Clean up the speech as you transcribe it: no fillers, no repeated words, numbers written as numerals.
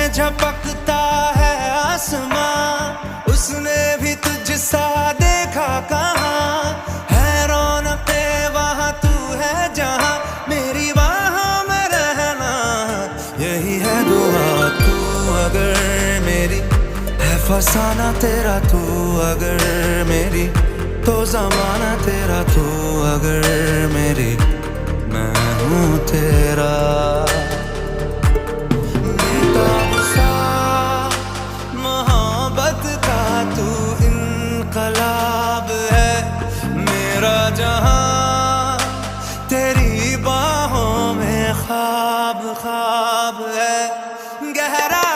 झपकता है आसमां, उसने भी तुझसा देखा कहाँ। है रौनके वहाँ तू है जहाँ, मेरी बाहों में रहना यही है दुआ। तू अगर मेरी है फसाना तेरा, तू अगर मेरी तो ज़माना तेरा, तू अगर मेरी मैं हूँ तेरा। बेताब सा मोहब्बत का तू इनकलाब है, मेरा जहां तेरी बाहों में ख्वाब ख्वाब है। गहरा